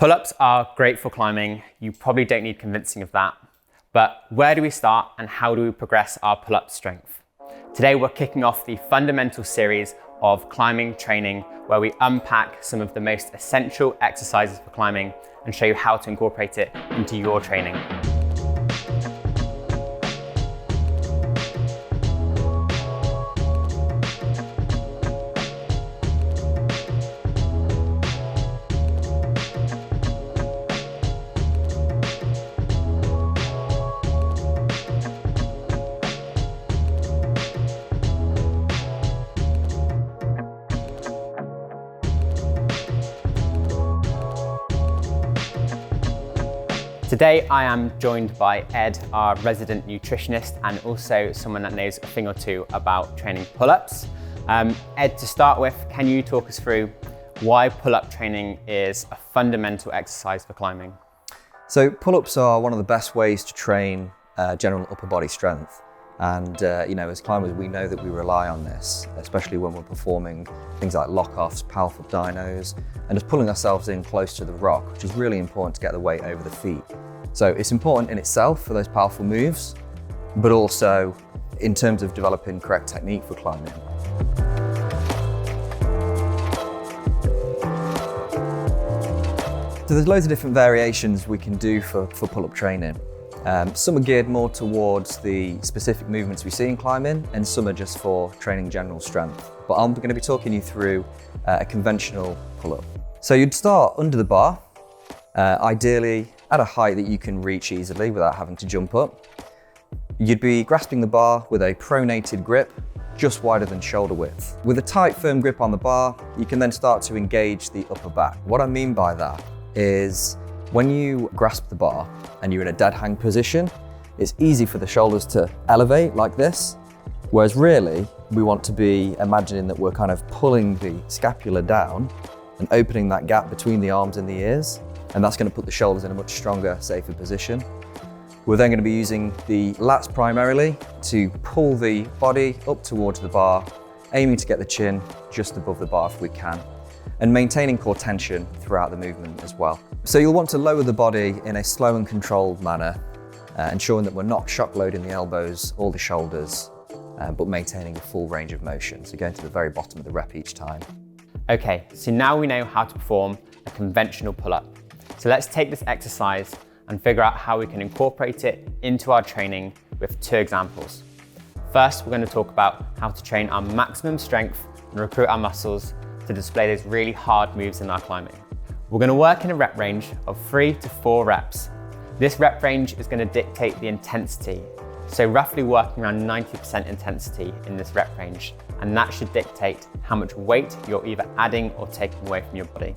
Pull-ups are great for climbing. You probably don't need convincing of that. But where do we start and how do we progress our pull-up strength? Today we're kicking off the fundamental series of climbing training where we unpack some of the most essential exercises for climbing and show you how to incorporate it into your training. Today I am joined by Ed, our resident nutritionist, and also someone that knows a thing or two about training pull-ups. Ed, to start with, can you talk us through why pull-up training is a fundamental exercise for climbing? So pull-ups are one of the best ways to train general upper body strength. And as climbers, we know that we rely on this, especially when we're performing things like lockoffs, powerful dynos, and just pulling ourselves in close to the rock, which is really important to get the weight over the feet. So it's important in itself for those powerful moves, but also in terms of developing correct technique for climbing. So there's loads of different variations we can do for pull-up training. Some are geared more towards the specific movements we see in climbing, and some are just for training general strength. But I'm going to be talking you through a conventional pull-up. So you'd start under the bar, ideally at a height that you can reach easily without having to jump up. You'd be grasping the bar with a pronated grip, just wider than shoulder width. With a tight, firm grip on the bar, you can then start to engage the upper back. What I mean by that is when you grasp the bar and you're in a dead hang position, it's easy for the shoulders to elevate like this, whereas really we want to be imagining that we're kind of pulling the scapula down and opening that gap between the arms and the ears, and that's going to put the shoulders in a much stronger, safer position. We're then going to be using the lats primarily to pull the body up towards the bar, aiming to get the chin just above the bar if we can, and maintaining core tension throughout the movement as well. So you'll want to lower the body in a slow and controlled manner, ensuring that we're not shock loading the elbows or the shoulders, but maintaining a full range of motion. So going to the very bottom of the rep each time. Okay, so now we know how to perform a conventional pull-up. So let's take this exercise and figure out how we can incorporate it into our training with two examples. First, we're going to talk about how to train our maximum strength and recruit our muscles to display those really hard moves in our climbing. We're going to work in a rep range of 3 to 4 reps. This rep range is going to dictate the intensity, so roughly working around 90% intensity in this rep range, and that should dictate how much weight you're either adding or taking away from your body.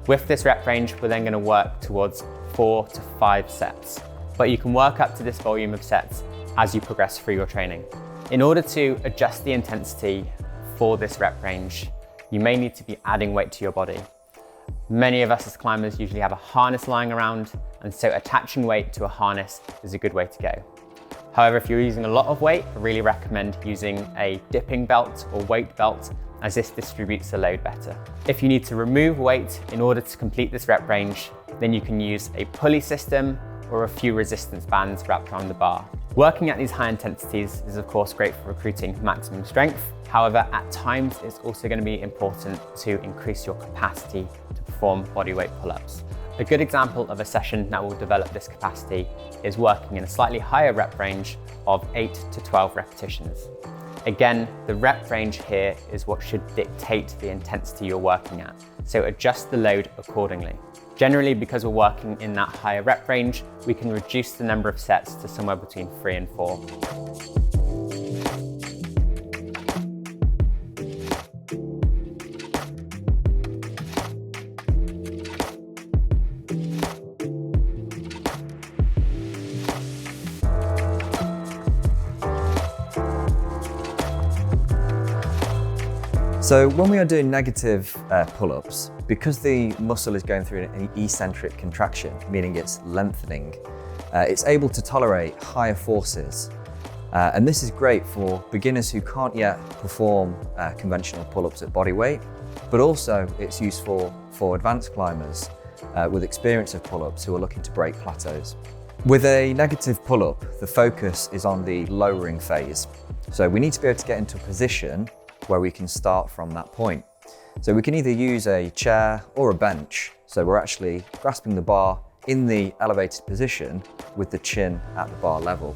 With this rep range, we're then going to work towards 4 to 5 sets, but you can work up to this volume of sets as you progress through your training. In order to adjust the intensity for this rep range, you may need to be adding weight to your body. Many of us as climbers usually have a harness lying around, and so attaching weight to a harness is a good way to go. However, if you're using a lot of weight, I really recommend using a dipping belt or weight belt, as this distributes the load better. If you need to remove weight in order to complete this rep range, then you can use a pulley system or a few resistance bands wrapped around the bar. Working at these high intensities is of course great for recruiting maximum strength. However, at times it's also going to be important to increase your capacity to perform bodyweight pull-ups. A good example of a session that will develop this capacity is working in a slightly higher rep range of 8 to 12 repetitions. Again, the rep range here is what should dictate the intensity you're working at, so adjust the load accordingly. Generally, because we're working in that higher rep range, we can reduce the number of sets to somewhere between 3 and 4. So when we are doing negative pull-ups, because the muscle is going through an eccentric contraction, meaning it's lengthening, it's able to tolerate higher forces. And this is great for beginners who can't yet perform conventional pull-ups at body weight, but also it's useful for advanced climbers with experience of pull-ups who are looking to break plateaus. With a negative pull-up, the focus is on the lowering phase. So we need to be able to get into a position where we can start from that point. So we can either use a chair or a bench. So we're actually grasping the bar in the elevated position with the chin at the bar level.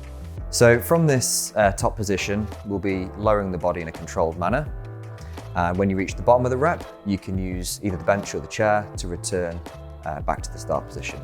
So from this top position, we'll be lowering the body in a controlled manner. When you reach the bottom of the rep, you can use either the bench or the chair to return back to the start position.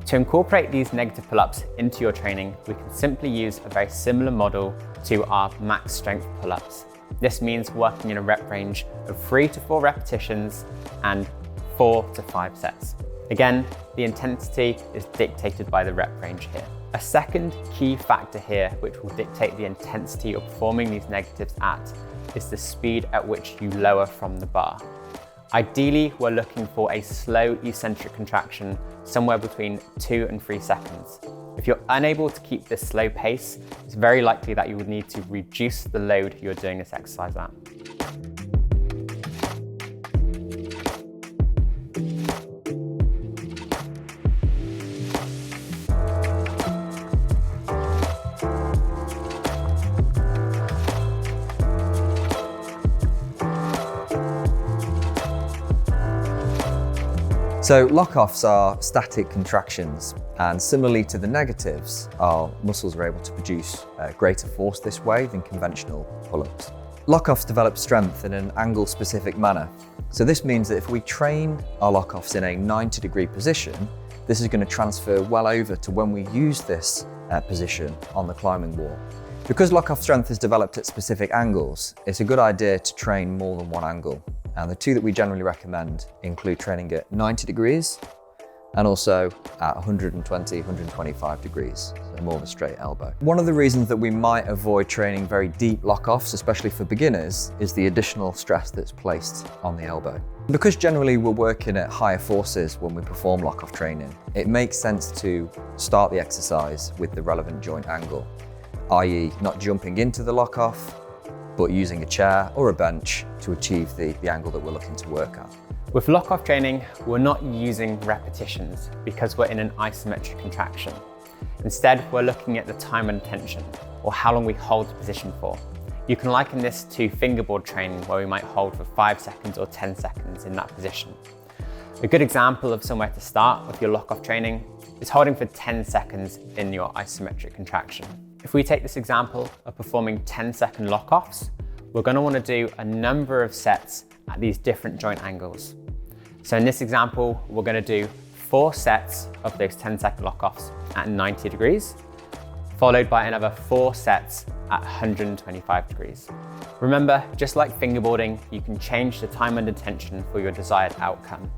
To incorporate these negative pull-ups into your training, we can simply use a very similar model to our max strength pull-ups. This means working in a rep range of 3 to 4 repetitions and 4 to 5 sets. Again, the intensity is dictated by the rep range here. A second key factor here, which will dictate the intensity you're performing these negatives at, is the speed at which you lower from the bar. Ideally, we're looking for a slow eccentric contraction somewhere between 2 and 3 seconds. If you're unable to keep this slow pace, it's very likely that you would need to reduce the load you're doing this exercise at. So lockoffs are static contractions, and similarly to the negatives, our muscles are able to produce greater force this way than conventional pull-ups. Lockoffs develop strength in an angle-specific manner. So this means that if we train our lockoffs in a 90-degree position, this is going to transfer well over to when we use this position on the climbing wall. Because lockoff strength is developed at specific angles, it's a good idea to train more than one angle. And the two that we generally recommend include training at 90 degrees and also at 120, 125 degrees, so more of a straight elbow. One of the reasons that we might avoid training very deep lockoffs, especially for beginners, is the additional stress that's placed on the elbow. Because generally we're working at higher forces when we perform lockoff training, it makes sense to start the exercise with the relevant joint angle, i.e. not jumping into the lockoff, but using a chair or a bench to achieve the angle that we're looking to work at. With lockoff training, we're not using repetitions because we're in an isometric contraction. Instead, we're looking at the time and tension, or how long we hold the position for. You can liken this to fingerboard training, where we might hold for 5 seconds or 10 seconds in that position. A good example of somewhere to start with your lockoff training is holding for 10 seconds in your isometric contraction. If we take this example of performing 10-second lockoffs, we're going to want to do a number of sets at these different joint angles. So in this example, we're going to do 4 sets of those 10-second lockoffs at 90 degrees, followed by another 4 sets at 125 degrees. Remember, just like fingerboarding, you can change the time under tension for your desired outcome.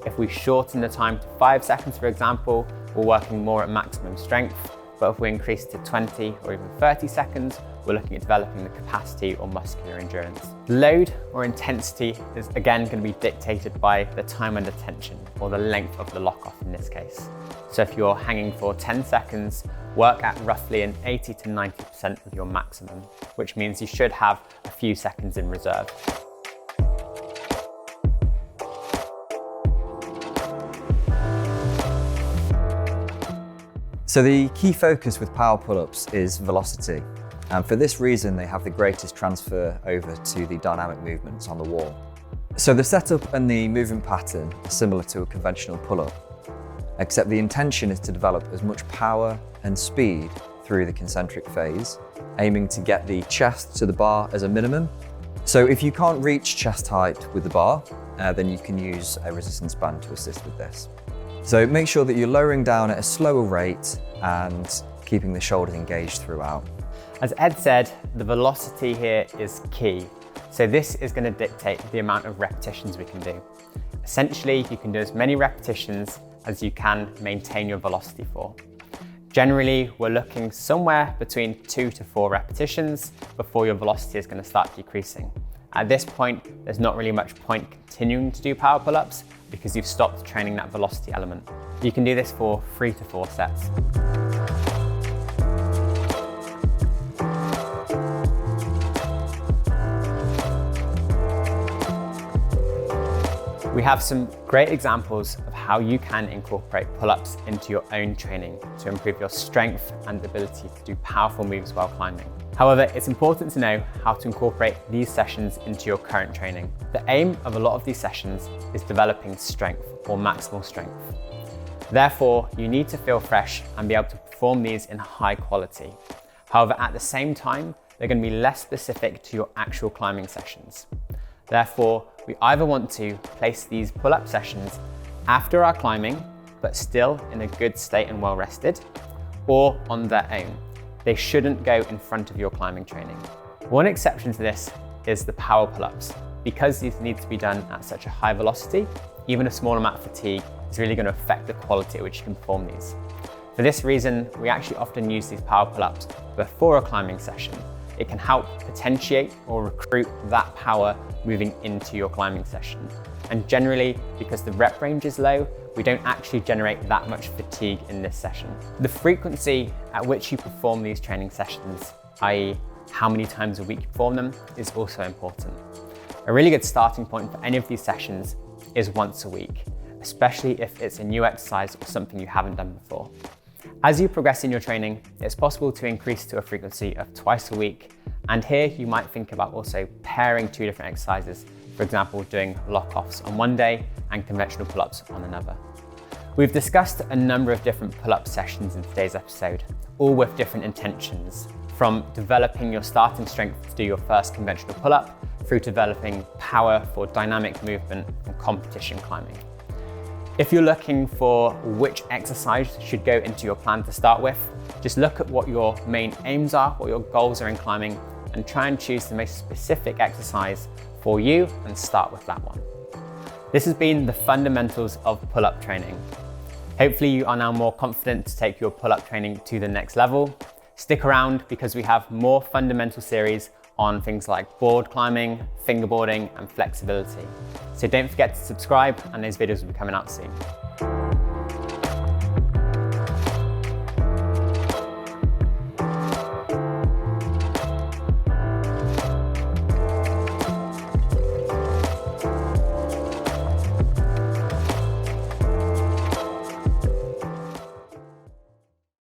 If we shorten the time to 5 seconds, for example, we're working more at maximum strength. But if we increase to 20 or even 30 seconds, we're looking at developing the capacity or muscular endurance. Load or intensity is again going to be dictated by the time under tension, or the length of the lockoff in this case. So if you're hanging for 10 seconds, work at roughly an 80 to 90% of your maximum, which means you should have a few seconds in reserve. So the key focus with power pull-ups is velocity, and for this reason they have the greatest transfer over to the dynamic movements on the wall. So the setup and the movement pattern are similar to a conventional pull-up, except the intention is to develop as much power and speed through the concentric phase, aiming to get the chest to the bar as a minimum. So if you can't reach chest height with the bar, then you can use a resistance band to assist with this. So make sure that you're lowering down at a slower rate and keeping the shoulders engaged throughout. As Ed said, the velocity here is key. So this is going to dictate the amount of repetitions we can do. Essentially, you can do as many repetitions as you can maintain your velocity for. Generally, we're looking somewhere between 2 to 4 repetitions before your velocity is going to start decreasing. At this point, there's not really much point continuing to do power pull-ups because you've stopped training that velocity element. You can do this for 3 to 4 sets. We have some great examples of how you can incorporate pull-ups into your own training to improve your strength and ability to do powerful moves while climbing. However, it's important to know how to incorporate these sessions into your current training. The aim of a lot of these sessions is developing strength or maximal strength. Therefore, you need to feel fresh and be able to perform these in high quality. However, at the same time, they're going to be less specific to your actual climbing sessions. Therefore, we either want to place these pull-up sessions after our climbing, but still in a good state and well rested, or on their own. They shouldn't go in front of your climbing training. One exception to this is the power pull-ups. Because these need to be done at such a high velocity, even a small amount of fatigue is really going to affect the quality at which you can perform these. For this reason, we actually often use these power pull-ups before a climbing session. It can help potentiate or recruit that power moving into your climbing session. And generally, because the rep range is low, we don't actually generate that much fatigue in this session. The frequency at which you perform these training sessions, i.e. how many times a week you perform them, is also important. A really good starting point for any of these sessions is once a week, especially if it's a new exercise or something you haven't done before. As you progress in your training, it's possible to increase to a frequency of twice a week. And here you might think about also pairing two different exercises. For example, doing lock-offs on one day and conventional pull-ups on another. We've discussed a number of different pull-up sessions in today's episode, all with different intentions, from developing your starting strength to do your first conventional pull-up, through to developing power for dynamic movement and competition climbing. If you're looking for which exercise should go into your plan to start with, just look at what your main aims are, what your goals are in climbing, and try and choose the most specific exercise for you and start with that one. This has been the fundamentals of pull-up training. Hopefully you are now more confident to take your pull-up training to the next level. Stick around because we have more fundamental series on things like board climbing, fingerboarding, and flexibility. So don't forget to subscribe, and those videos will be coming out soon.